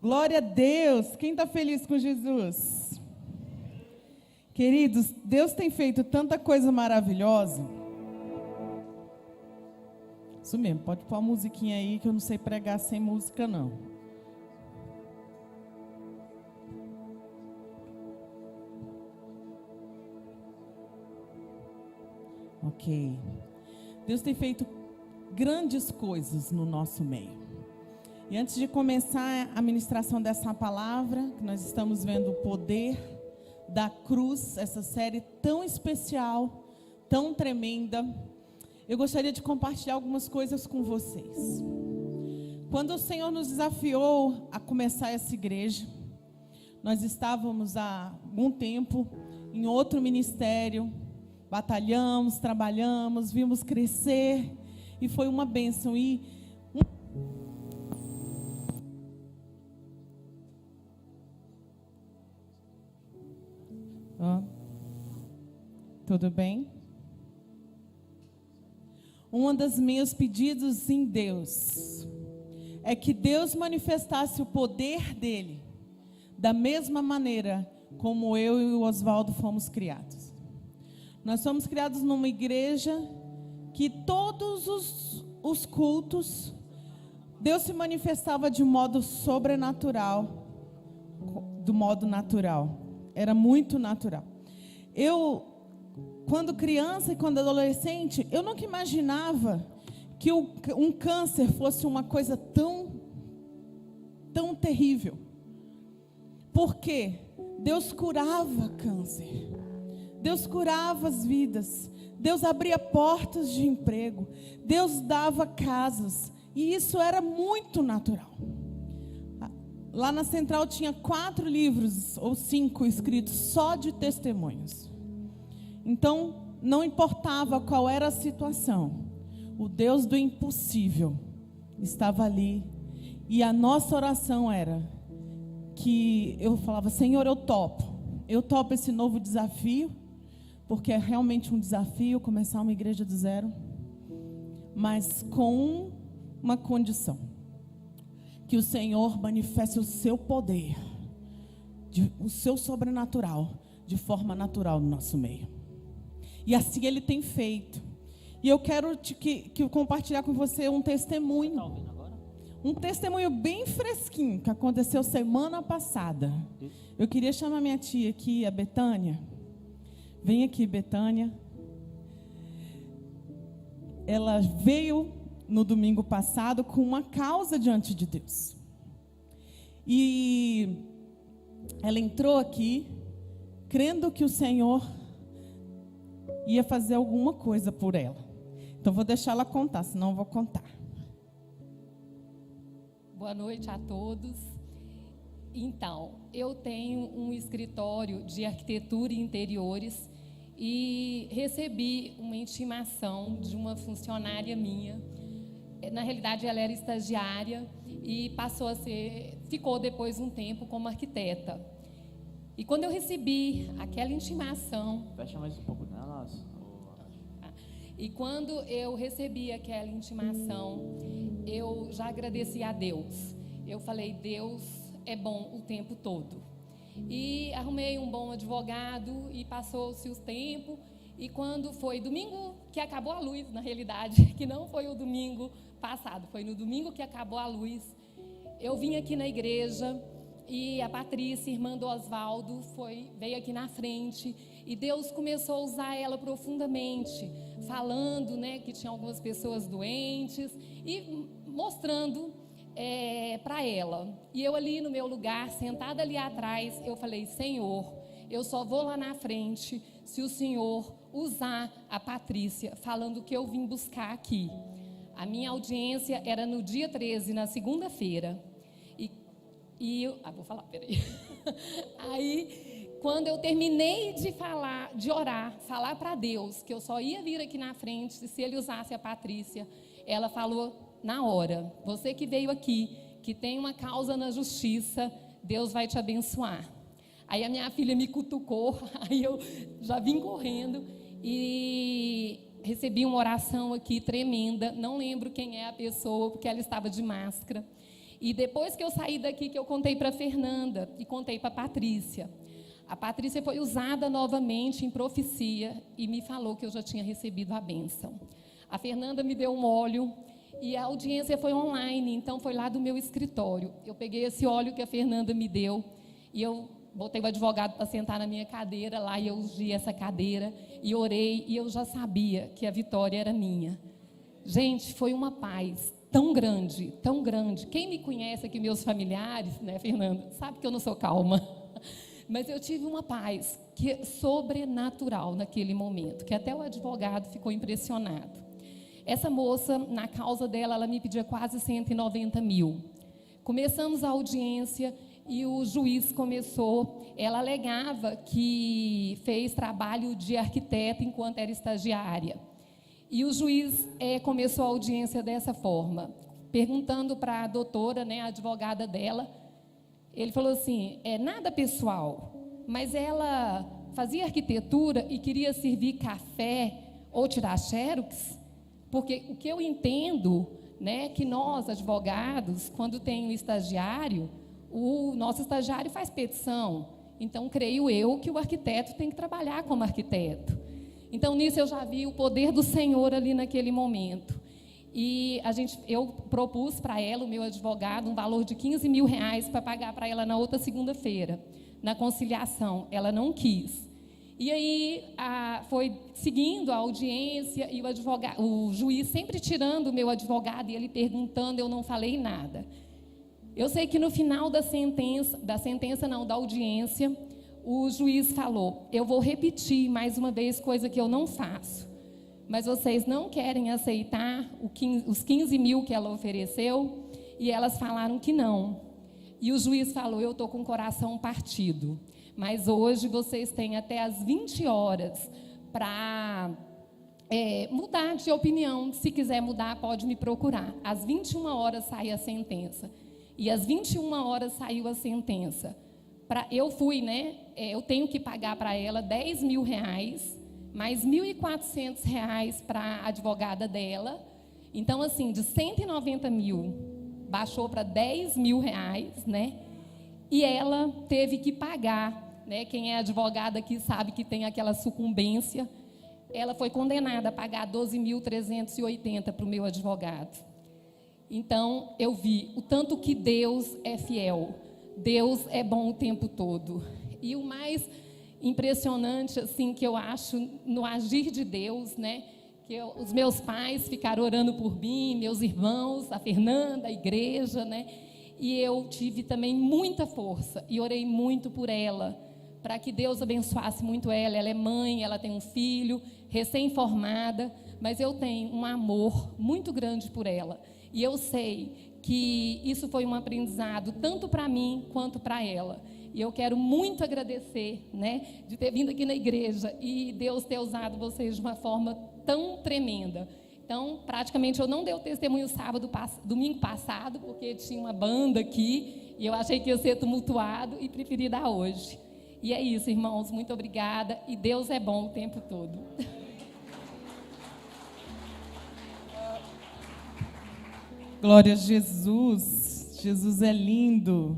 Glória a Deus. Quem está feliz com Jesus? Queridos, Deus tem feito tanta coisa maravilhosa. Isso mesmo, pode pôr a musiquinha aí, que eu não sei pregar sem música, não. Ok. Deus tem feito grandes coisas no nosso meio. E antes de começar a ministração dessa palavra, que nós estamos vendo o poder da cruz, essa série tão especial, tão tremenda, eu gostaria de compartilhar algumas coisas com vocês. Quando o Senhor nos desafiou a começar essa igreja, nós estávamos há algum tempo em outro ministério, batalhamos, trabalhamos, vimos crescer e foi uma bênção. Tudo bem? Um dos meus pedidos em Deus é que Deus manifestasse o poder dele da mesma maneira como eu e o Oswaldo fomos criados. Nós fomos criados numa igreja que todos os cultos Deus se manifestava de modo sobrenatural, do modo natural. Era muito natural. Quando criança e quando adolescente, eu nunca imaginava que um câncer fosse uma coisa tão terrível. Porque Deus curava câncer. Deus curava as vidas. Deus abria portas de emprego. Deus dava casas. E isso era muito natural. Lá na Central tinha 4 livros ou 5 escritos só de testemunhos. Então, não importava qual era a situação, o Deus do impossível estava ali. E a nossa oração era que eu falava: Senhor, eu topo esse novo desafio, porque é realmente um desafio começar uma igreja do zero, mas com uma condição: que o Senhor manifeste o seu poder, o seu sobrenatural, de forma natural no nosso meio. E assim Ele tem feito. E eu quero compartilhar com você um testemunho. Está ouvindo agora? Um testemunho bem fresquinho, que aconteceu semana passada. Eu queria chamar minha tia aqui, a Betânia. Vem aqui, Betânia. Ela veio no domingo passado com uma causa diante de Deus. E ela entrou aqui crendo que o Senhor ia fazer alguma coisa por ela. Então vou deixar ela contar, senão eu vou contar. Boa noite a todos. Então, eu tenho um escritório de arquitetura e interiores e recebi uma intimação de uma funcionária minha. Na realidade, ela era estagiária e ficou depois um tempo como arquiteta. E quando eu recebi aquela intimação... Fecha mais um pouco, né, nossa? E quando eu recebi aquela intimação, eu já agradeci a Deus. Eu falei: Deus é bom o tempo todo. E arrumei um bom advogado e passou-se o tempo. E quando foi domingo que acabou a luz, na realidade, que não foi o domingo passado, foi no domingo que acabou a luz, eu vim aqui na igreja e a Patrícia, irmã do Oswaldo, veio aqui na frente e Deus começou a usar ela profundamente, falando, né, que tinha algumas pessoas doentes e mostrando para ela. E eu ali no meu lugar, sentada ali atrás, eu falei: Senhor, eu só vou lá na frente se o Senhor usar a Patrícia, falando que eu vim buscar aqui. A minha audiência era no dia 13, na segunda-feira. Vou falar, peraí. Aí, quando eu terminei de orar, falar para Deus que eu só ia vir aqui na frente se Ele usasse a Patrícia, ela falou na hora: você que veio aqui, que tem uma causa na justiça, Deus vai te abençoar. Aí a minha filha me cutucou, aí eu já vim correndo e recebi uma oração aqui tremenda. Não lembro quem é a pessoa, porque ela estava de máscara. E depois que eu saí daqui, que eu contei para a Fernanda e contei para a Patrícia. A Patrícia foi usada novamente em profecia e me falou que eu já tinha recebido a bênção. A Fernanda me deu um óleo e a audiência foi online, então foi lá do meu escritório. Eu peguei esse óleo que a Fernanda me deu e eu botei o advogado para sentar na minha cadeira lá e eu ungi essa cadeira e orei e eu já sabia que a vitória era minha. Gente, foi uma paz tão grande, tão grande. Quem me conhece aqui, meus familiares, né, Fernanda, sabe que eu não sou calma. Mas eu tive uma paz que é sobrenatural naquele momento, que até o advogado ficou impressionado. Essa moça, na causa dela, ela me pedia quase 190 mil. Começamos a audiência e o juiz começou, ela alegava que fez trabalho de arquiteta enquanto era estagiária. E o juiz começou a audiência dessa forma, perguntando para a doutora, né, a advogada dela. Ele falou assim, nada pessoal, mas ela fazia arquitetura e queria servir café ou tirar xerox? Porque o que eu entendo, né, que nós, advogados, quando tem um estagiário, o nosso estagiário faz petição. Então, creio eu que o arquiteto tem que trabalhar como arquiteto. Então, nisso eu já vi o poder do Senhor ali naquele momento. E eu propus para ela, o meu advogado, um valor de 15 mil reais para pagar para ela na outra segunda-feira, na conciliação. Ela não quis. E aí foi seguindo a audiência e o juiz sempre tirando o meu advogado e ele perguntando, eu não falei nada. Eu sei que no final da audiência, o juiz falou, eu vou repetir mais uma vez coisa que eu não faço, mas vocês não querem aceitar os 15 mil que ela ofereceu? E elas falaram que não. E o juiz falou, eu estou com o coração partido, mas hoje vocês têm até às 20 horas para mudar de opinião. Se quiser mudar, pode me procurar. Às 21 horas sai a sentença. E às 21 horas saiu a sentença. Eu fui, né? Eu tenho que pagar para ela 10 mil reais, mais 1.400 reais para a advogada dela. Então, assim, de 190 mil, baixou para 10 mil reais, né? E ela teve que pagar, né? Quem é advogada aqui sabe que tem aquela sucumbência. Ela foi condenada a pagar 12.380 para o meu advogado. Então, eu vi o tanto que Deus é fiel. Deus é bom o tempo todo. E o mais impressionante, assim, que eu acho no agir de Deus, né? Os meus pais ficaram orando por mim, meus irmãos, a Fernanda, a igreja, né? E eu tive também muita força e orei muito por ela, para que Deus abençoasse muito ela. Ela é mãe, ela tem um filho, recém-formada, mas eu tenho um amor muito grande por ela. E eu sei que isso foi um aprendizado tanto para mim quanto para ela. E eu quero muito agradecer, né, de ter vindo aqui na igreja e Deus ter usado vocês de uma forma tão tremenda. Então, praticamente, eu não dei o testemunho domingo passado, porque tinha uma banda aqui e eu achei que ia ser tumultuado e preferi dar hoje. E é isso, irmãos, muito obrigada. E Deus é bom o tempo todo. Glória a Jesus. Jesus é lindo.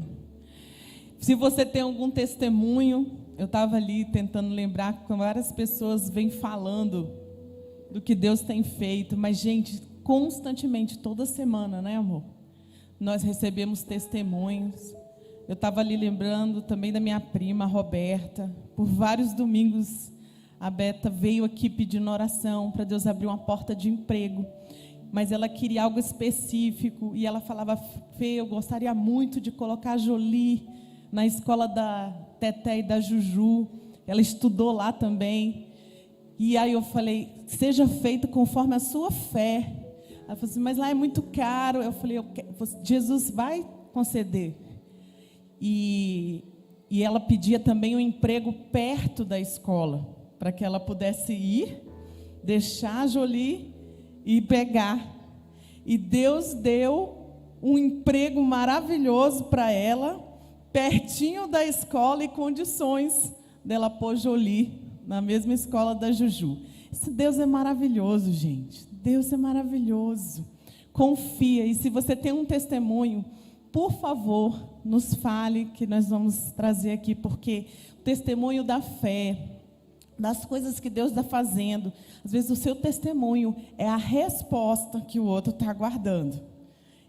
Se você tem algum testemunho, eu estava ali tentando lembrar que várias pessoas vêm falando do que Deus tem feito, mas, gente, constantemente, toda semana, né, amor? Nós recebemos testemunhos. Eu estava ali lembrando também da minha prima, a Roberta. Por vários domingos, a Beta veio aqui pedindo oração para Deus abrir uma porta de emprego. Mas ela queria algo específico, e ela falava, Fê, eu gostaria muito de colocar a Jolie na escola da Teté e da Juju. Ela estudou lá também. E aí eu falei, seja feito conforme a sua fé. Ela falou assim, mas lá é muito caro. Eu falei, Jesus vai conceder. E ela pedia também um emprego perto da escola, para que ela pudesse ir, deixar a Jolie e pegar. E Deus deu um emprego maravilhoso para ela, pertinho da escola, e condições dela pôr Jolie na mesma escola da Juju. Esse Deus é maravilhoso, gente. Deus é maravilhoso. Confia. E se você tem um testemunho, por favor, nos fale, que nós vamos trazer aqui, porque o testemunho da fé, das coisas que Deus está fazendo, às vezes o seu testemunho é a resposta que o outro está aguardando.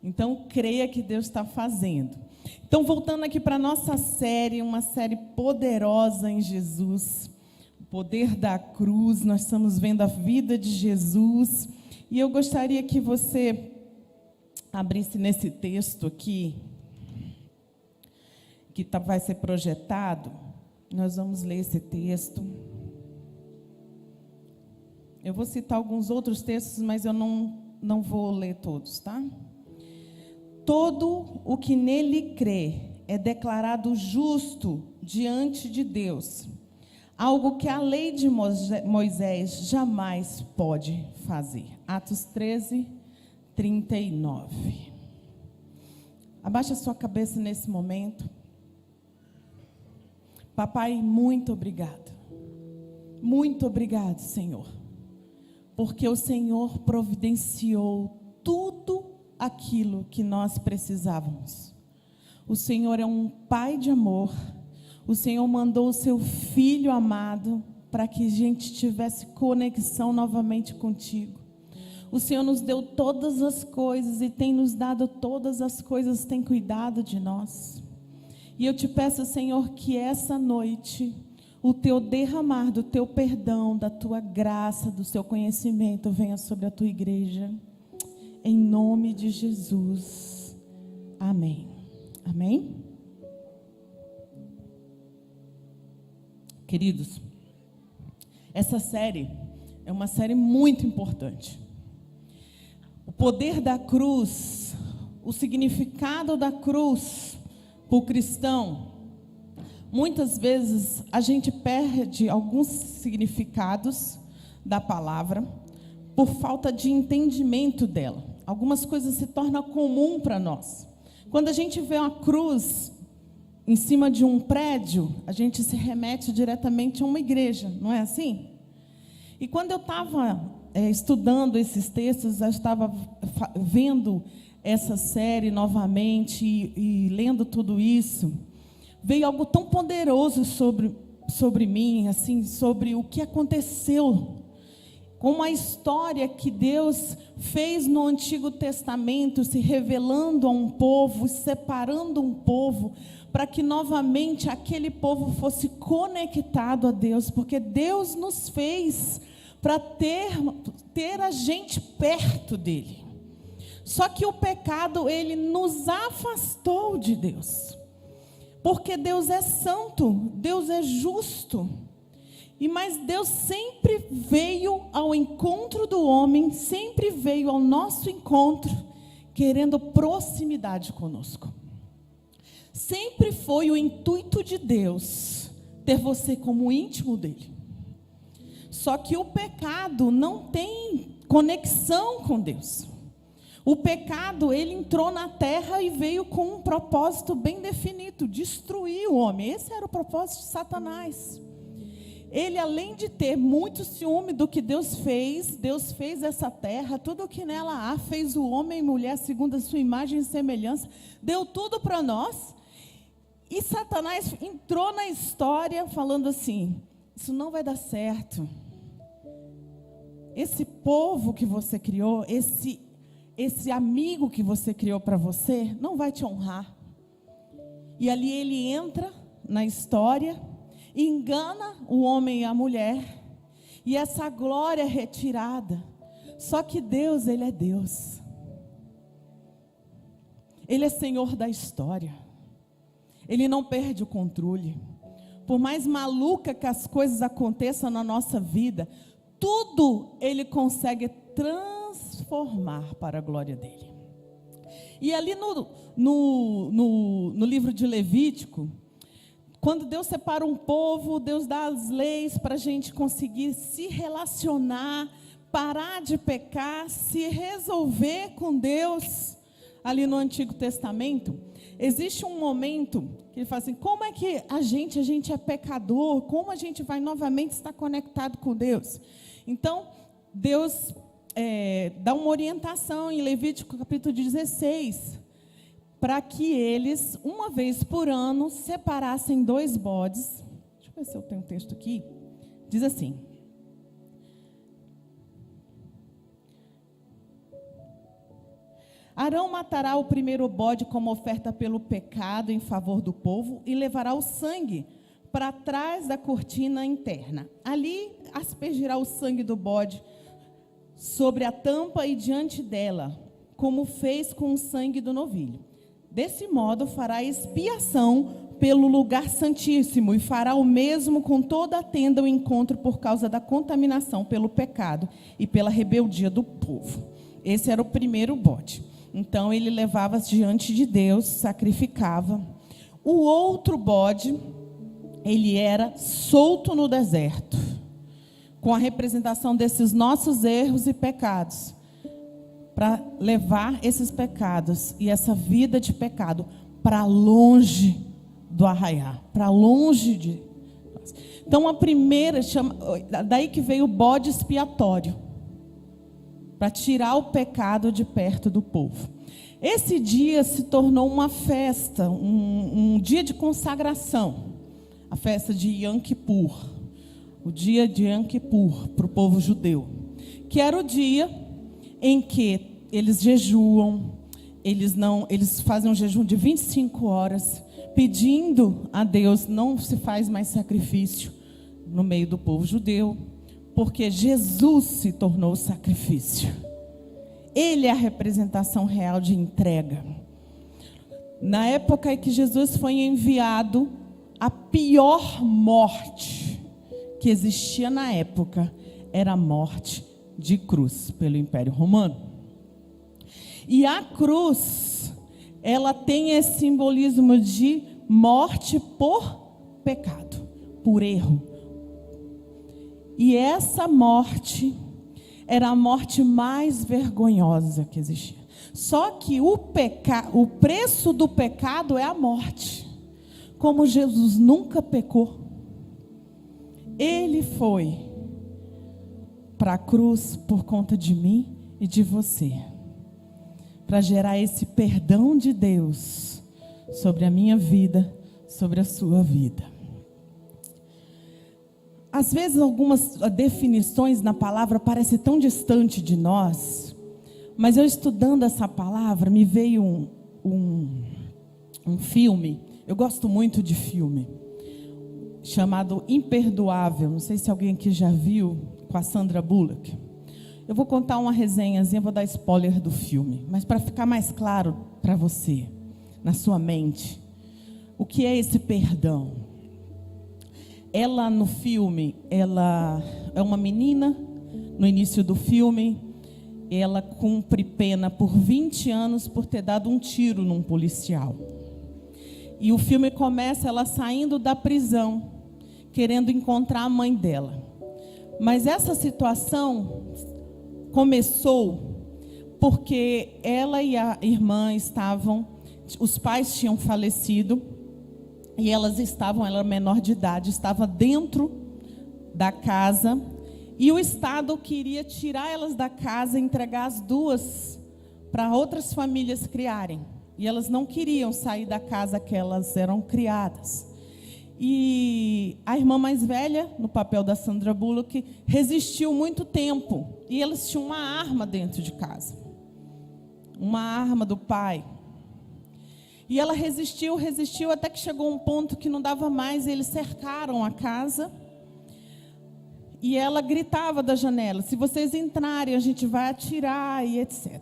Então, creia que Deus está fazendo. Então, voltando aqui para a nossa série, uma série poderosa em Jesus, o poder da cruz, nós estamos vendo a vida de Jesus, e eu gostaria que você abrisse nesse texto aqui, que vai ser projetado. Nós vamos ler esse texto. Eu vou citar alguns outros textos, mas eu não vou ler todos, tá? Todo o que nele crê é declarado justo diante de Deus, algo que a lei de Moisés jamais pode fazer. Atos 13, 39. Abaixa a sua cabeça nesse momento. Papai, muito obrigado. Muito obrigado, Senhor. Porque o Senhor providenciou tudo aquilo que nós precisávamos. O Senhor é um Pai de amor. O Senhor mandou o seu Filho amado para que a gente tivesse conexão novamente contigo. O Senhor nos deu todas as coisas e tem nos dado todas as coisas, tem cuidado de nós. E eu te peço, Senhor, que essa noite o teu derramar do teu perdão, da tua graça, do seu conhecimento venha sobre a tua igreja. Em nome de Jesus. Amém. Amém? Queridos, essa série é uma série muito importante. O poder da cruz, o significado da cruz para o cristão. Muitas vezes a gente perde alguns significados da palavra por falta de entendimento dela. Algumas coisas se tornam comum para nós. Quando a gente vê uma cruz em cima de um prédio, a gente se remete diretamente a uma igreja, não é assim? E quando eu estava estudando esses textos, eu estava vendo essa série novamente e lendo tudo isso, veio algo tão poderoso sobre mim, assim, sobre o que aconteceu, como a história que Deus fez no Antigo Testamento, se revelando a um povo, separando um povo, para que novamente aquele povo fosse conectado a Deus, porque Deus nos fez para ter a gente perto dele. Só que o pecado, ele nos afastou de Deus. Porque Deus é santo, Deus é justo. Mas Deus sempre veio ao encontro do homem, sempre veio ao nosso encontro, querendo proximidade conosco. Sempre foi o intuito de Deus ter você como íntimo dele. Só que o pecado não tem conexão com Deus. O pecado, ele entrou na terra e veio com um propósito bem definido, destruir o homem. Esse era o propósito de Satanás. Ele, além de ter muito ciúme do que Deus fez essa terra, tudo o que nela há, fez o homem e mulher segundo a sua imagem e semelhança, deu tudo para nós. E Satanás entrou na história falando assim, isso não vai dar certo. Esse povo que você criou, esse amigo que você criou para você, não vai te honrar. E ali ele entra na história, engana o homem e a mulher, e essa glória é retirada. Só que Deus, ele é Deus. Ele é Senhor da história. Ele não perde o controle. Por mais maluca que as coisas aconteçam na nossa vida, tudo ele consegue transformar para a glória dele. E ali no livro de Levítico, quando Deus separa um povo, Deus dá as leis para a gente conseguir se relacionar, parar de pecar, se resolver com Deus. Ali no Antigo Testamento, existe um momento que ele fala assim, como é que a gente é pecador, como a gente vai novamente estar conectado com Deus? Então, Deus dá uma orientação em Levítico capítulo 16, para que eles, uma vez por ano, separassem 2 bodes. Deixa eu ver se eu tenho um texto aqui. Diz assim: Arão matará o primeiro bode como oferta pelo pecado em favor do povo e levará o sangue para trás da cortina interna. Ali aspergirá o sangue do bode sobre a tampa e diante dela, como fez com o sangue do novilho. Desse modo fará expiação pelo lugar santíssimo e fará o mesmo com toda a tenda do encontro por causa da contaminação pelo pecado e pela rebeldia do povo. Esse era o primeiro bode. Então ele levava diante de Deus, sacrificava. O outro bode, ele era solto no deserto, com a representação desses nossos erros e pecados, para levar esses pecados e essa vida de pecado para longe do arraiar, para longe de nós. Então a primeira chama, daí que veio o bode expiatório, para tirar o pecado de perto do povo. Esse dia se tornou uma festa, um dia de consagração, a festa de Yom Kippur, o dia de Yom Kippur para o povo judeu, que era o dia em que eles jejuam, eles fazem um jejum de 25 horas, pedindo a Deus, não se faz mais sacrifício no meio do povo judeu, porque Jesus se tornou sacrifício. Ele é a representação real de entrega. Na época em que Jesus foi enviado, a pior morte que existia na época era a morte de cruz pelo Império Romano. E a cruz, ela tem esse simbolismo de morte por pecado, por erro. E essa morte era a morte mais vergonhosa que existia. Só que o preço do pecado é a morte. Como Jesus nunca pecou, ele foi para a cruz por conta de mim e de você, para gerar esse perdão de Deus sobre a minha vida, sobre a sua vida. Às vezes algumas definições na palavra parecem tão distante de nós, mas eu estudando essa palavra, me veio um filme, eu gosto muito de filme, chamado Imperdoável, não sei se alguém aqui já viu, com a Sandra Bullock. Eu vou contar uma resenhazinha, vou dar spoiler do filme, mas para ficar mais claro para você, na sua mente, o que é esse perdão? Ela no filme, ela é uma menina, no início do filme, ela cumpre pena por 20 anos por ter dado um tiro num policial. E o filme começa ela saindo da prisão, querendo encontrar a mãe dela. Mas essa situação começou porque ela e a irmã os pais tinham falecido, e ela era menor de idade, estava dentro da casa, e o Estado queria tirar elas da casa e entregar as duas para outras famílias criarem. E elas não queriam sair da casa que elas eram criadas. E a irmã mais velha, no papel da Sandra Bullock, resistiu muito tempo. E elas tinham uma arma dentro de casa. Uma arma do pai. E ela resistiu, até que chegou um ponto que não dava mais. Eles cercaram a casa. E ela gritava da janela: se vocês entrarem, a gente vai atirar e etc.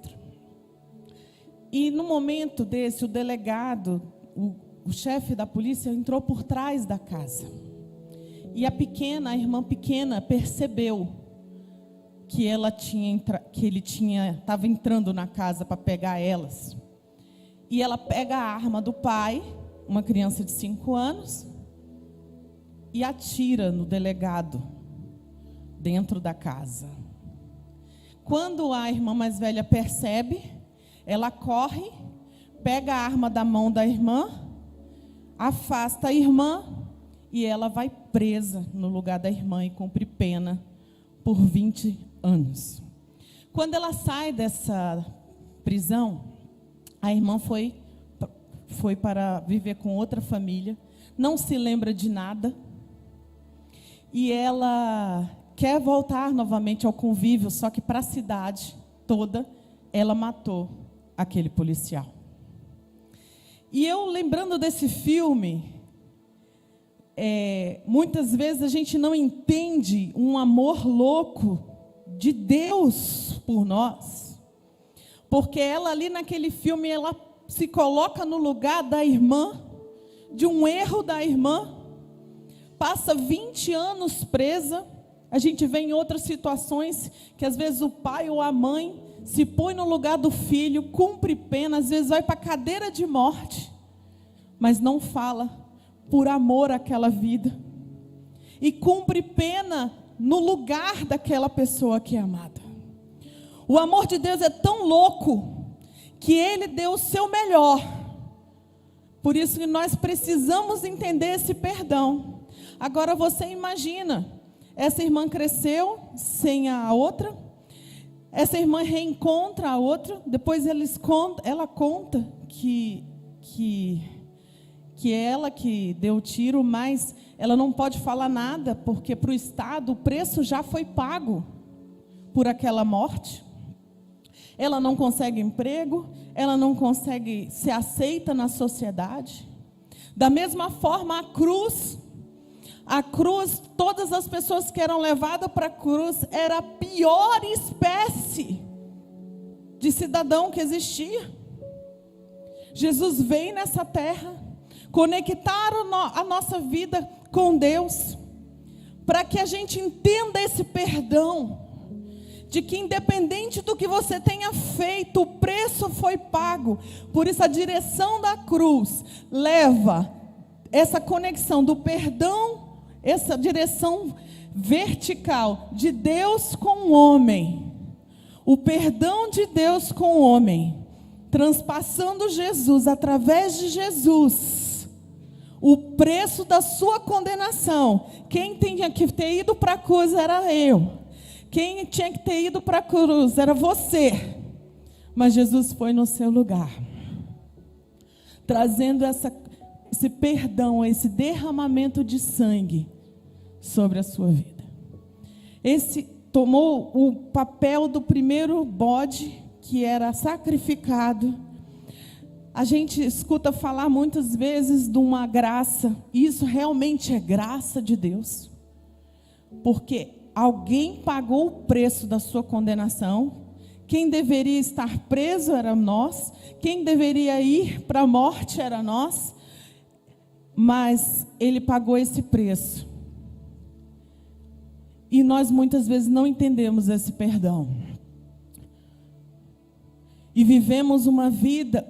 E no momento desse, o delegado, o chefe da polícia, entrou por trás da casa. E a irmã pequena, percebeu que ele estava entrando na casa para pegar elas. E ela pega a arma do pai, uma criança de 5 anos, e atira no delegado, dentro da casa. Quando a irmã mais velha percebe, ela corre, pega a arma da mão da irmã, afasta a irmã, e ela vai presa no lugar da irmã e cumpre pena por 20 anos. Quando ela sai dessa prisão, a irmã foi foi para viver com outra família, não se lembra de nada, e ela quer voltar novamente ao convívio, só que para a cidade toda, ela matou aquele policial. E eu, lembrando desse filme, muitas vezes a gente não entende um amor louco de Deus por nós, porque ela ali naquele filme, ela se coloca no lugar da irmã, de um erro da irmã, passa 20 anos presa. A gente vê em outras situações que às vezes o pai ou a mãe se põe no lugar do filho, cumpre pena, às vezes vai para a cadeira de morte, mas não fala por amor àquela vida, e cumpre pena no lugar daquela pessoa que é amada. O amor de Deus é tão louco que Ele deu o seu melhor. Por isso que nós precisamos entender esse perdão. Agora você imagina, essa irmã cresceu sem a outra, essa irmã reencontra a outra, depois ela conta que é ela que deu o tiro, mas ela não pode falar nada, porque para o Estado o preço já foi pago por aquela morte. Ela não consegue emprego, ela não consegue ser aceita na sociedade. Da mesma forma, a cruz, todas as pessoas que eram levadas para a cruz, era a pior espécie de cidadão que existia. Jesus veio nessa terra, conectar a nossa vida com Deus, para que a gente entenda esse perdão, de que independente do que você tenha feito, o preço foi pago. Por isso a direção da cruz leva essa conexão do perdão, essa direção vertical de Deus com o homem, o perdão de Deus com o homem, transpassando Jesus, através de Jesus, o preço da sua condenação. Quem tinha que ter ido para a cruz era eu. Quem tinha que ter ido para a cruz era você. Mas Jesus foi no seu lugar, trazendo esse perdão, esse derramamento de sangue sobre a sua vida. Esse tomou o papel do primeiro bode que era sacrificado. A gente escuta falar muitas vezes de uma graça, e isso realmente é graça de Deus, porque alguém pagou o preço da sua condenação. Quem deveria estar preso era nós, quem deveria ir para a morte era nós, mas Ele pagou esse preço. E nós muitas vezes não entendemos esse perdão. E vivemos uma vida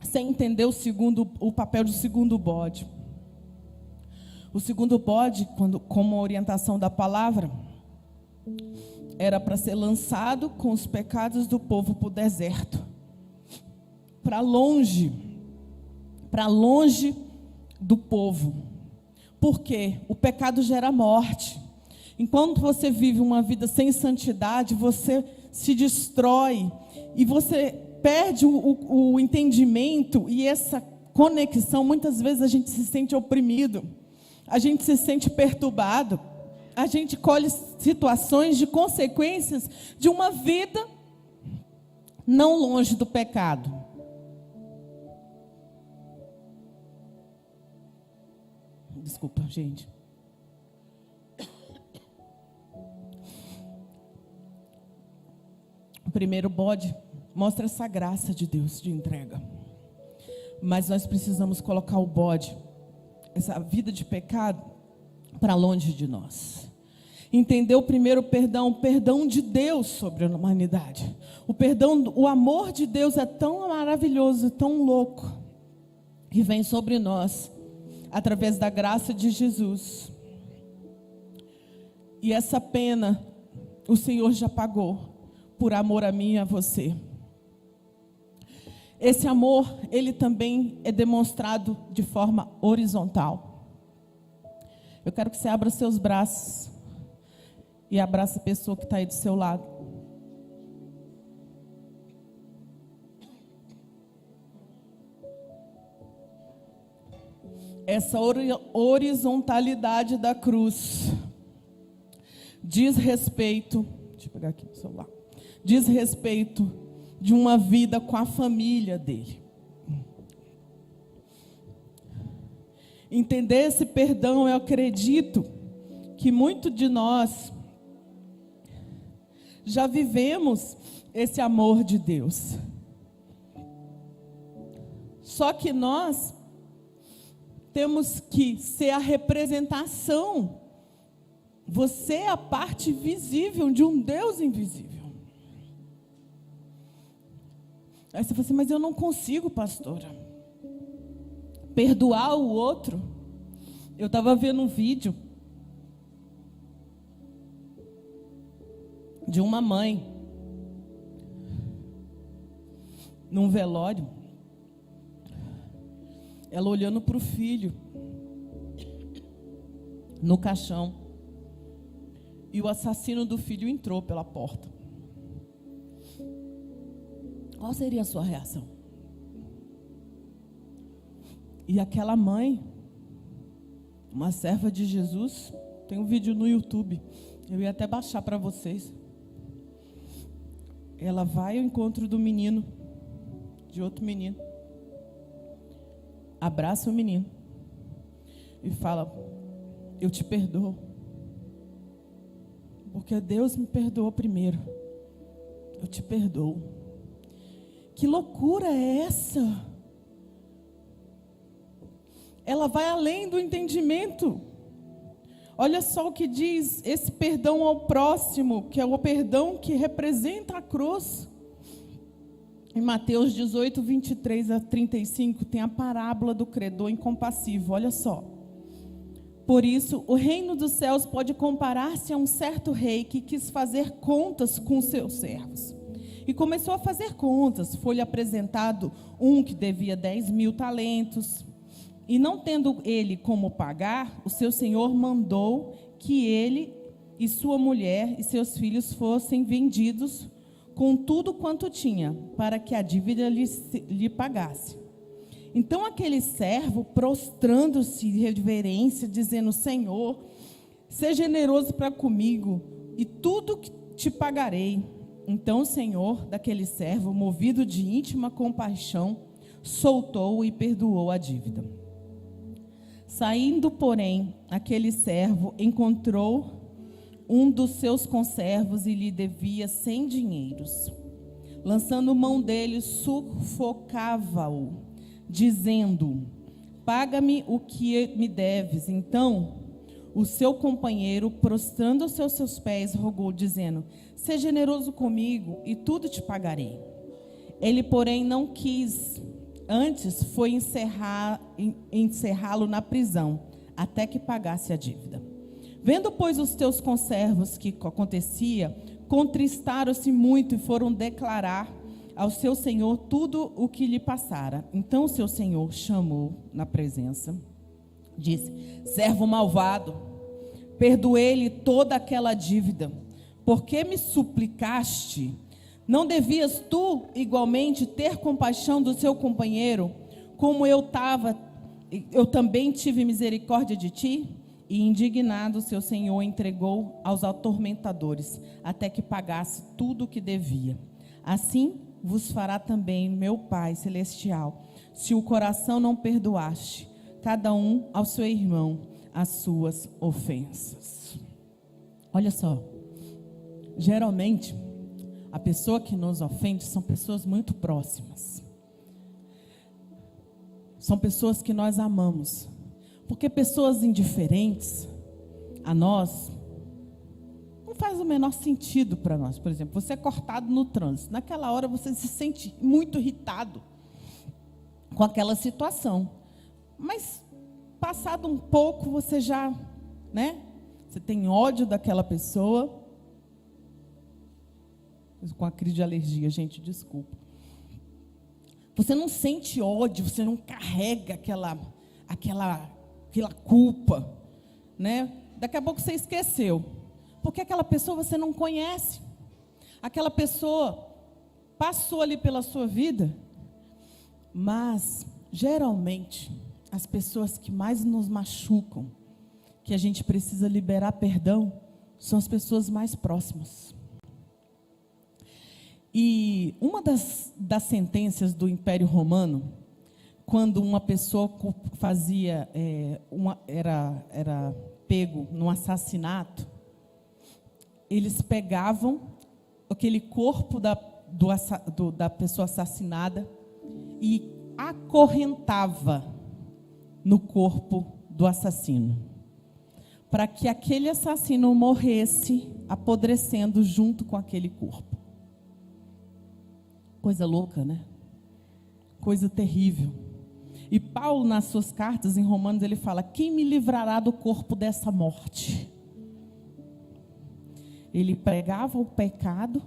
sem entender o papel do segundo bode. O segundo bode, como orientação da palavra, era para ser lançado com os pecados do povo para o deserto, para longe do povo. Por quê? O pecado gera morte. Enquanto você vive uma vida sem santidade, você se destrói e você perde o entendimento e essa conexão. Muitas vezes a gente se sente oprimido, a gente se sente perturbado, a gente colhe situações de consequências de uma vida não longe do pecado. Desculpa, gente. O primeiro bode mostra essa graça de Deus de entrega. Mas nós precisamos colocar o bode, essa vida de pecado, para longe de nós. Entender o primeiro perdão, o perdão de Deus sobre a humanidade. O amor de Deus é tão maravilhoso, tão louco, que vem sobre nós, através da graça de Jesus. E essa pena, o Senhor já pagou, por amor a mim e a você. Esse amor, ele também é demonstrado de forma horizontal. Eu quero que você abra seus braços e abraça a pessoa que está aí do seu lado. Essa horizontalidade da cruz diz respeito, deixa eu pegar aqui o celular, diz respeito de uma vida com a família dele. Entender esse perdão, eu acredito que muito de nós já vivemos esse amor de Deus. Só que nós temos que ser a representação. Você é a parte visível de um Deus invisível. Aí você fala assim, mas eu não consigo, pastora, perdoar o outro. Eu estava vendo um vídeo de uma mãe num velório, ela olhando para o filho no caixão, e o assassino do filho entrou pela porta. Qual seria a sua reação? E aquela mãe, uma serva de Jesus, tem um vídeo no YouTube, eu ia até baixar para vocês. Ela vai ao encontro do menino, de outro menino, abraça o menino e fala, eu te perdoo, porque Deus me perdoou primeiro, eu te perdoo. Que loucura é essa? Ela vai além do entendimento. Olha só o que diz esse perdão ao próximo, que é o perdão que representa a cruz. Em Mateus 18, 23 a 35, tem a parábola do credor incompassivo. Olha só. Por isso, o reino dos céus pode comparar-se a um certo rei que quis fazer contas com seus servos. E começou a fazer contas. Foi-lhe apresentado um que devia 10.000 talentos. E não tendo ele como pagar, o seu senhor mandou que ele e sua mulher e seus filhos fossem vendidos com tudo quanto tinha, para que a dívida lhe pagasse. Então aquele servo, prostrando-se em reverência, dizendo, Senhor, seja generoso para comigo, e tudo que te pagarei. Então o senhor daquele servo, movido de íntima compaixão, soltou-o e perdoou a dívida. Saindo, porém, aquele servo encontrou um dos seus conservos e lhe devia 100 dinheiros. Lançando mão dele, sufocava-o, dizendo, paga-me o que me deves. Então, o seu companheiro, prostrando-se aos seus pés, rogou, dizendo, seja generoso comigo e tudo te pagarei. Ele, porém, não quis. Antes foi encerrá-lo na prisão, até que pagasse a dívida. Vendo, pois, os teus conservos que acontecia, contristaram-se muito e foram declarar ao seu senhor tudo o que lhe passara. Então o seu senhor chamou na presença, disse, servo malvado, perdoei-lhe toda aquela dívida, porque me suplicaste? Não devias tu, igualmente, ter compaixão do seu companheiro, como eu também tive misericórdia de ti? E indignado, seu senhor entregou aos atormentadores, até que pagasse tudo o que devia. Assim vos fará também meu Pai Celestial, se o coração não perdoaste, cada um ao seu irmão, as suas ofensas. Olha só, geralmente, a pessoa que nos ofende são pessoas muito próximas. São pessoas que nós amamos. Porque pessoas indiferentes a nós, não faz o menor sentido para nós. Por exemplo, você é cortado no trânsito. Naquela hora você se sente muito irritado com aquela situação. Mas, passado um pouco, você já, você tem ódio daquela pessoa. Com a crise de alergia, gente, desculpa. Você não sente ódio, você não carrega aquela culpa, Daqui a pouco você esqueceu. Porque aquela pessoa você não conhece. Aquela pessoa passou ali pela sua vida. Mas, geralmente, as pessoas que mais nos machucam, que a gente precisa liberar perdão, são as pessoas mais próximas. E uma das sentenças do Império Romano, quando uma pessoa fazia, era pego num assassinato, eles pegavam aquele corpo da pessoa assassinada e acorrentava no corpo do assassino, para que aquele assassino morresse apodrecendo junto com aquele corpo. Coisa louca, né? Coisa terrível. E Paulo, nas suas cartas em Romanos, ele fala: quem me livrará do corpo dessa morte? Ele pregava o pecado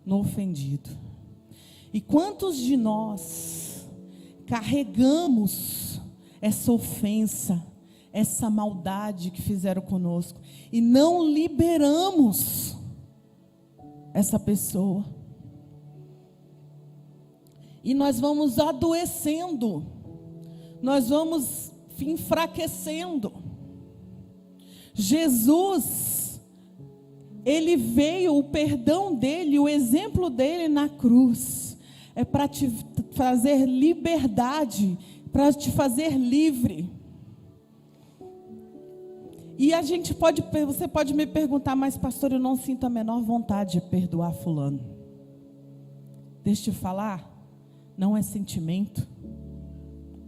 no ofendido. E quantos de nós carregamos essa ofensa, essa maldade que fizeram conosco, e não liberamos essa pessoa? E nós vamos adoecendo, nós vamos enfraquecendo. Jesus, ele veio, o perdão dele, o exemplo dele na cruz, é para te fazer liberdade, para te fazer livre. E você pode me perguntar: mas pastor, eu não sinto a menor vontade de perdoar fulano. Deixa eu te falar, não é sentimento.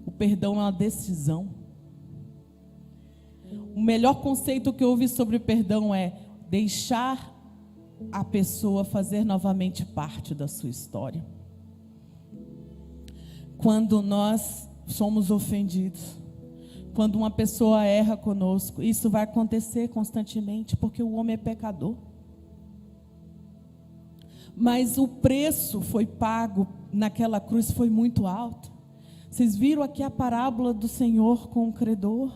O perdão é uma decisão. O melhor conceito que eu ouvi sobre perdão é deixar a pessoa fazer novamente parte da sua história. Quando nós somos ofendidos, quando uma pessoa erra conosco, isso vai acontecer constantemente, porque o homem é pecador. Mas o preço foi pago naquela cruz, foi muito alto. Vocês viram aqui a parábola do Senhor com o credor?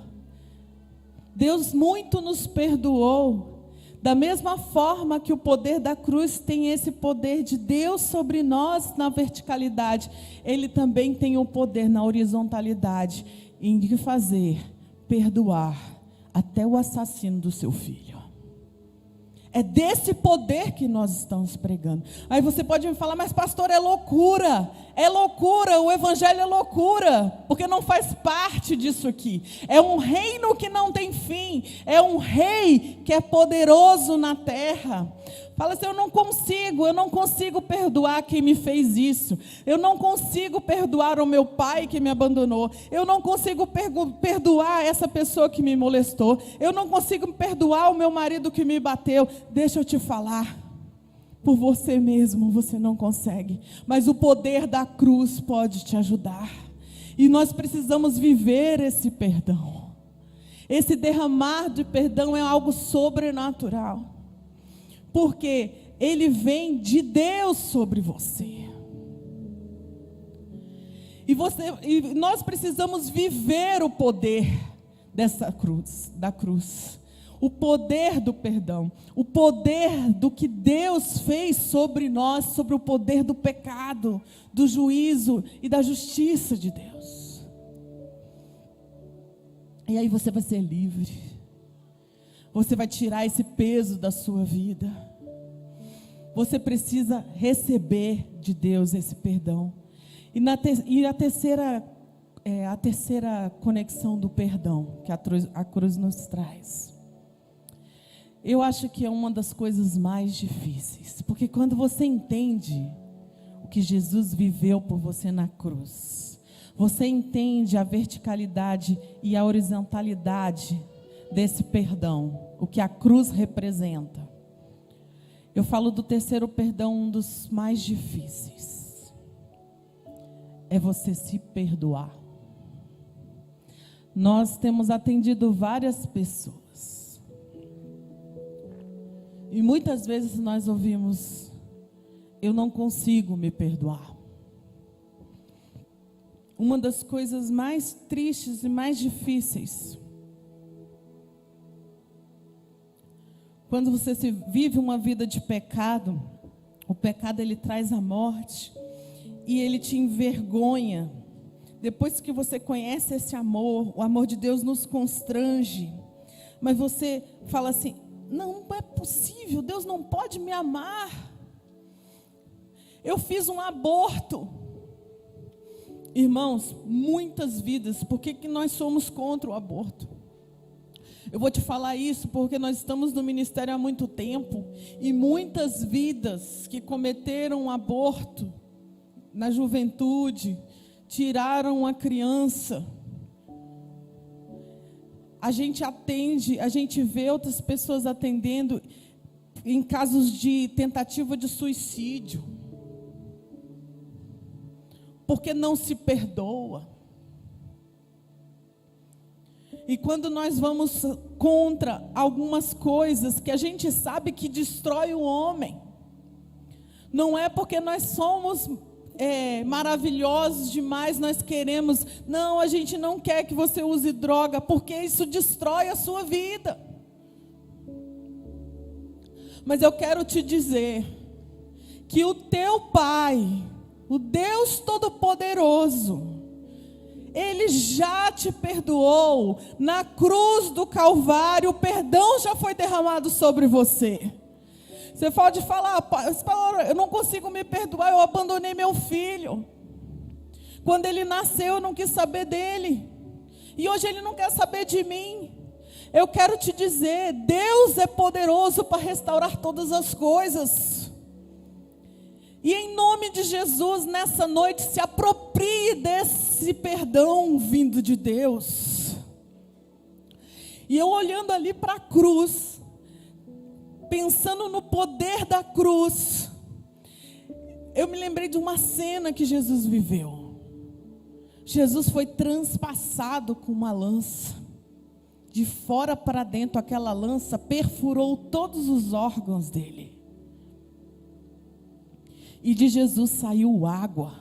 Deus muito nos perdoou. Da mesma forma que o poder da cruz tem esse poder de Deus sobre nós na verticalidade, Ele também tem o poder na horizontalidade, em perdoar até o assassino do seu filho. É desse poder que nós estamos pregando. Aí você pode me falar: mas pastor, é loucura. É loucura, o evangelho é loucura, porque não faz parte disso aqui. É um reino que não tem fim. É um rei que é poderoso na terra. Fala assim: eu não consigo perdoar quem me fez isso. Eu não consigo perdoar o meu pai que me abandonou. Eu não consigo perdoar essa pessoa que me molestou. Eu não consigo perdoar o meu marido que me bateu. Deixa eu te falar, por você mesmo você não consegue, mas o poder da cruz pode te ajudar. E nós precisamos viver esse perdão. Esse derramar de perdão é algo sobrenatural, porque ele vem de Deus sobre você. E nós precisamos viver o poder da cruz. O poder do perdão, o poder do que Deus fez sobre nós, sobre o poder do pecado, do juízo e da justiça de Deus. E aí você vai ser livre. Você vai tirar esse peso da sua vida. Você precisa receber de Deus esse perdão. E a terceira conexão do perdão que a cruz nos traz, eu acho que é uma das coisas mais difíceis, porque quando você entende o que Jesus viveu por você na cruz, você entende a verticalidade e a horizontalidade desse perdão, o que a cruz representa. Eu falo do terceiro perdão, um dos mais difíceis, é você se perdoar. Nós temos atendido várias pessoas, e muitas vezes nós ouvimos: eu não consigo me perdoar. Uma das coisas mais tristes e mais difíceis Quando você vive uma vida de pecado, o pecado ele traz a morte e ele te envergonha. Depois que você conhece esse amor, o amor de Deus nos constrange. Mas você fala assim: não é possível, Deus não pode me amar. Eu fiz um aborto. Irmãos, muitas vidas, por que nós somos contra o aborto? Eu vou te falar isso porque nós estamos no ministério há muito tempo e muitas vidas que cometeram um aborto na juventude, tiraram a criança. A gente atende, a gente vê outras pessoas atendendo em casos de tentativa de suicídio, porque não se perdoa. E quando nós vamos contra algumas coisas que a gente sabe que destrói o homem, não é porque nós somos maravilhosos demais, nós queremos, não, a gente não quer que você use droga, porque isso destrói a sua vida. Mas eu quero te dizer que o teu Pai, o Deus Todo-Poderoso, Ele já te perdoou. Na cruz do Calvário, o perdão já foi derramado sobre você. Você pode falar: eu não consigo me perdoar, eu abandonei meu filho. Quando ele nasceu, eu não quis saber dele. E hoje ele não quer saber de mim. Eu quero te dizer, Deus é poderoso para restaurar todas as coisas. E em nome de Jesus, nessa noite, se aproprie desse perdão vindo de Deus. E eu olhando ali para a cruz, pensando no poder da cruz, eu me lembrei de uma cena que Jesus viveu. Jesus foi transpassado com uma lança. De fora para dentro, aquela lança perfurou todos os órgãos dele. E de Jesus saiu água.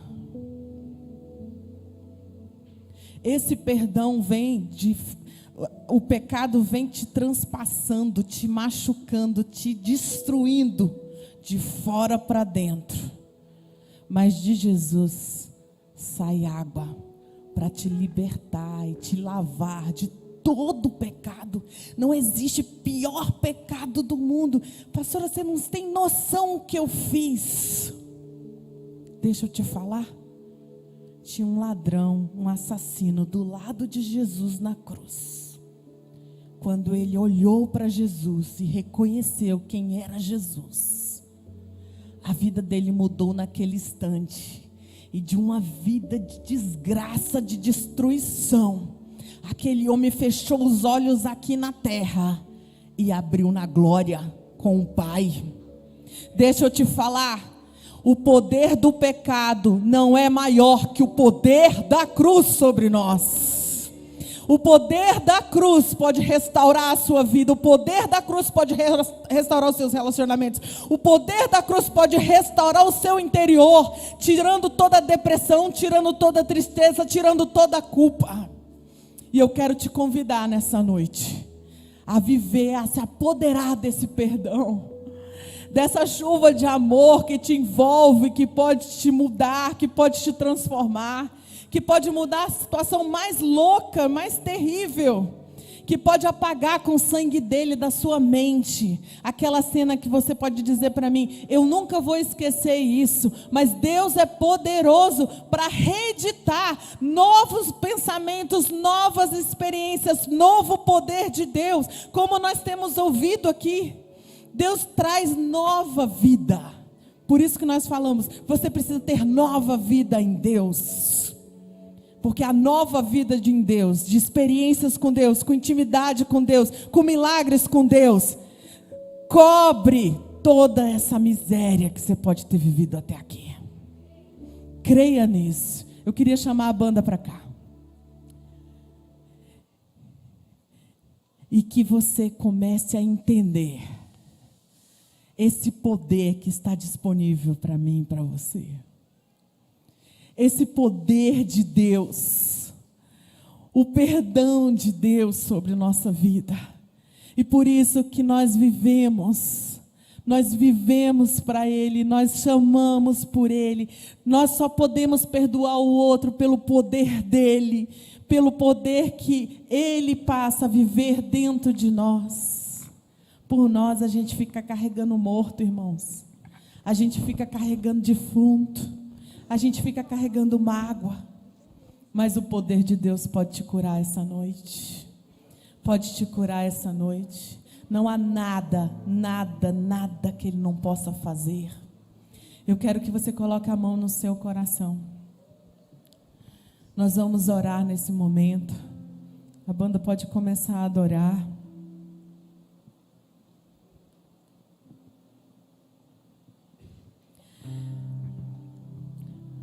Esse perdão o pecado vem te transpassando, te machucando, te destruindo de fora para dentro. Mas de Jesus sai água para te libertar e te lavar de todo pecado. Não existe pior pecado do mundo. Pastora, você não tem noção o que eu fiz. Deixa eu te falar. Tinha um ladrão, um assassino do lado de Jesus na cruz. Quando ele olhou para Jesus e reconheceu quem era Jesus, a vida dele mudou naquele instante. E de uma vida de desgraça, de destruição, aquele homem fechou os olhos aqui na terra e abriu na glória com o Pai. Deixa eu te falar. O poder do pecado não é maior que o poder da cruz sobre nós. O poder da cruz pode restaurar a sua vida. O poder da cruz pode restaurar os seus relacionamentos. O poder da cruz pode restaurar o seu interior, tirando toda a depressão, tirando toda a tristeza, tirando toda a culpa. E eu quero te convidar nessa noite a viver, a se apoderar desse perdão. Dessa chuva de amor que te envolve, que pode te mudar, que pode te transformar, que pode mudar a situação mais louca, mais terrível, que pode apagar com o sangue dele da sua mente. Aquela cena que você pode dizer para mim: eu nunca vou esquecer isso, mas Deus é poderoso para reeditar novos pensamentos, novas experiências, novo poder de Deus, como nós temos ouvido aqui. Deus traz nova vida. Por isso que nós falamos, você precisa ter nova vida em Deus. Porque a nova vida em Deus, de experiências com Deus, com intimidade com Deus, com milagres com Deus, cobre toda essa miséria que você pode ter vivido até aqui. Creia nisso. Eu queria chamar a banda para cá. E que você comece a entender esse poder que está disponível para mim e para você. Esse poder de Deus. O perdão de Deus sobre nossa vida. E por isso que nós vivemos para Ele, nós chamamos por Ele. Nós só podemos perdoar o outro pelo poder dEle, pelo poder que Ele passa a viver dentro de nós. Por nós a gente fica carregando morto, irmãos. A gente fica carregando defunto. A gente fica carregando mágoa. Mas o poder de Deus pode te curar essa noite. Pode te curar essa noite. Não há nada que Ele não possa fazer. Eu quero que você coloque a mão no seu coração. Nós vamos orar nesse momento. A banda pode começar a adorar.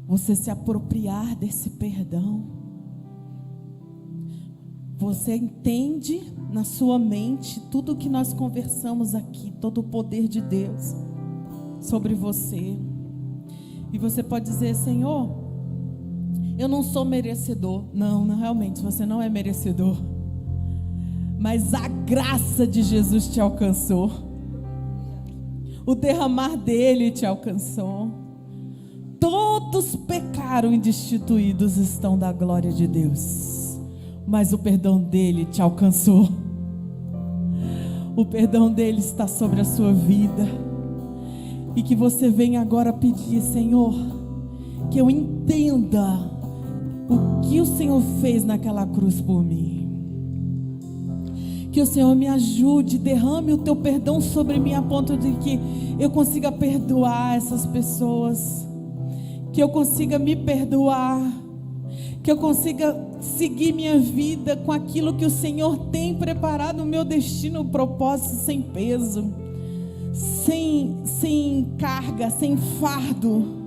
Você se apropriar desse perdão. Você entende na sua mente tudo o que nós conversamos aqui, todo o poder de Deus sobre você. E você pode dizer: Senhor, eu não sou merecedor. Não, realmente, você não é merecedor. Mas a graça de Jesus te alcançou. O derramar dele te alcançou. Todos pecaram e destituídos estão da glória de Deus. Mas o perdão dele te alcançou. O perdão dele está sobre a sua vida. E que você venha agora pedir: Senhor, que eu entenda o que o Senhor fez naquela cruz por mim. Que o Senhor me ajude, derrame o teu perdão sobre mim, a ponto de que eu consiga perdoar essas pessoas. Que eu consiga me perdoar. Que eu consiga seguir minha vida com aquilo que o Senhor tem preparado, o meu destino, o propósito, sem peso, sem carga, sem fardo.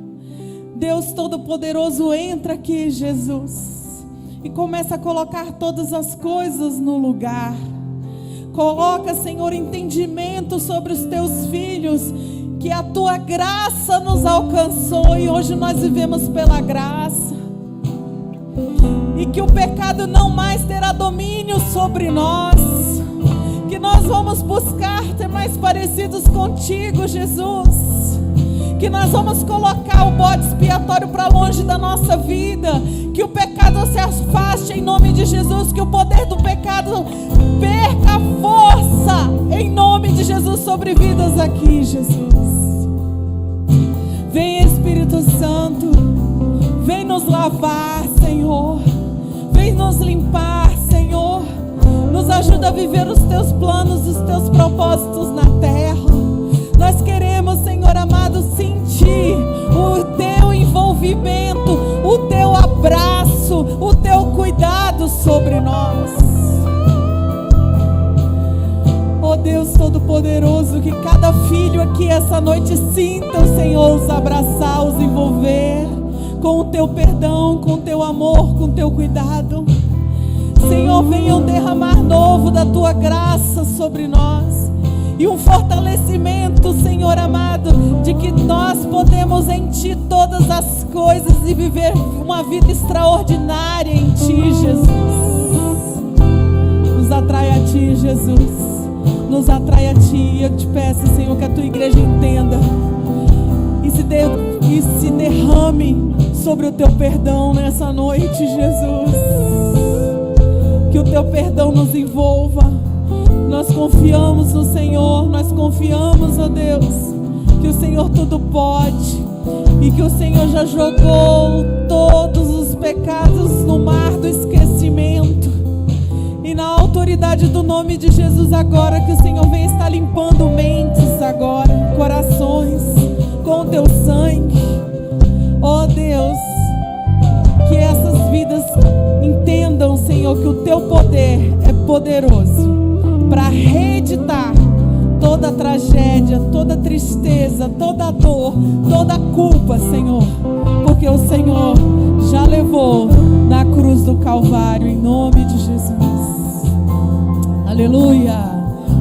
Deus Todo-Poderoso, entra aqui, Jesus, e começa a colocar todas as coisas no lugar. Coloca, Senhor, entendimento sobre os teus filhos, que a tua graça nos alcançou e hoje nós vivemos pela graça. E que o pecado não mais terá domínio sobre nós. Que nós vamos buscar ser mais parecidos contigo, Jesus. Que nós vamos colocar o bode expiatório para longe da nossa vida. Que o pecado se afaste em nome de Jesus. Que o poder do pecado perca a força em nome de Jesus sobre vidas aqui, Jesus. Vem, Espírito Santo, vem nos lavar, Senhor. Vem nos limpar, Senhor. Nos ajuda a viver os teus planos, os teus propósitos na terra. Nós queremos, Senhor amado, sentir o teu envolvimento, o teu abraço, o teu cuidado sobre nós. Oh Deus Todo-Poderoso, que cada filho aqui essa noite sinta o Senhor os abraçar, os envolver com o teu perdão, com o teu amor, com o teu cuidado. Senhor, venha um derramar novo da tua graça sobre nós e um fortalecimento, Senhor amado, de que nós podemos em Ti todas as coisas e viver uma vida extraordinária em Ti, Jesus. Nos atrai a Ti, Jesus. Nos atrai a Ti. Eu te peço, Senhor, que a Tua igreja entenda e se derrame sobre o Teu perdão nessa noite, Jesus. Que o Teu perdão nos envolva. Nós confiamos no Senhor, nós confiamos, ó Deus, que o Senhor tudo pode e que o Senhor já jogou todos os pecados no mar do esquecimento. E na autoridade do nome de Jesus agora, que o Senhor venha estar limpando mentes agora, corações, com o Teu sangue. Ó Deus, que essas vidas entendam, Senhor, que o Teu poder é poderoso para reeditar toda a tragédia, toda a tristeza, toda a dor, toda a culpa, Senhor, porque o Senhor já levou na cruz do Calvário, em nome de Jesus. Aleluia.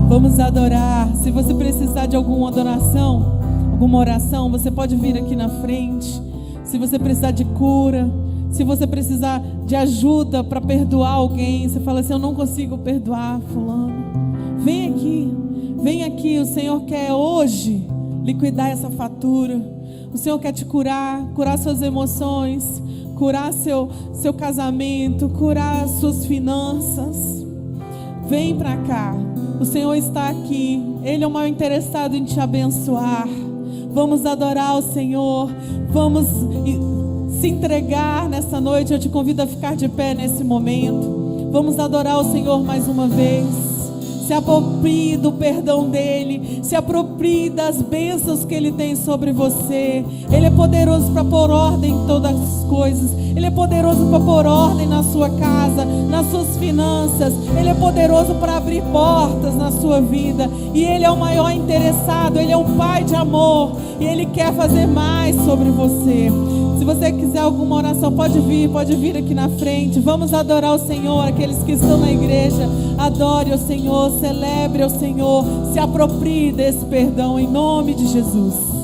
Vamos adorar. Se você precisar de alguma adoração, alguma oração, você pode vir aqui na frente. Se você precisar de cura, se você precisar de ajuda para perdoar alguém, você fala assim: eu não consigo perdoar fulano. Vem aqui, o Senhor quer hoje liquidar essa fatura. O Senhor quer te curar suas emoções, curar seu casamento, curar suas finanças. Vem para cá, o Senhor está aqui, Ele é o maior interessado em te abençoar. Vamos adorar o Senhor, vamos se entregar nessa noite. Eu te convido a ficar de pé nesse momento. Vamos adorar o Senhor mais uma vez. Se aproprie do perdão dEle, se aproprie das bênçãos que Ele tem sobre você. Ele é poderoso para pôr ordem em todas as coisas. Ele é poderoso para pôr ordem na sua casa, nas suas finanças. Ele é poderoso para abrir portas na sua vida. E Ele é o maior interessado, Ele é um Pai de amor. E Ele quer fazer mais sobre você. Se você quiser alguma oração, pode vir aqui na frente. Vamos adorar o Senhor. Aqueles que estão na igreja, adore o Senhor, celebre o Senhor, se aproprie desse perdão em nome de Jesus.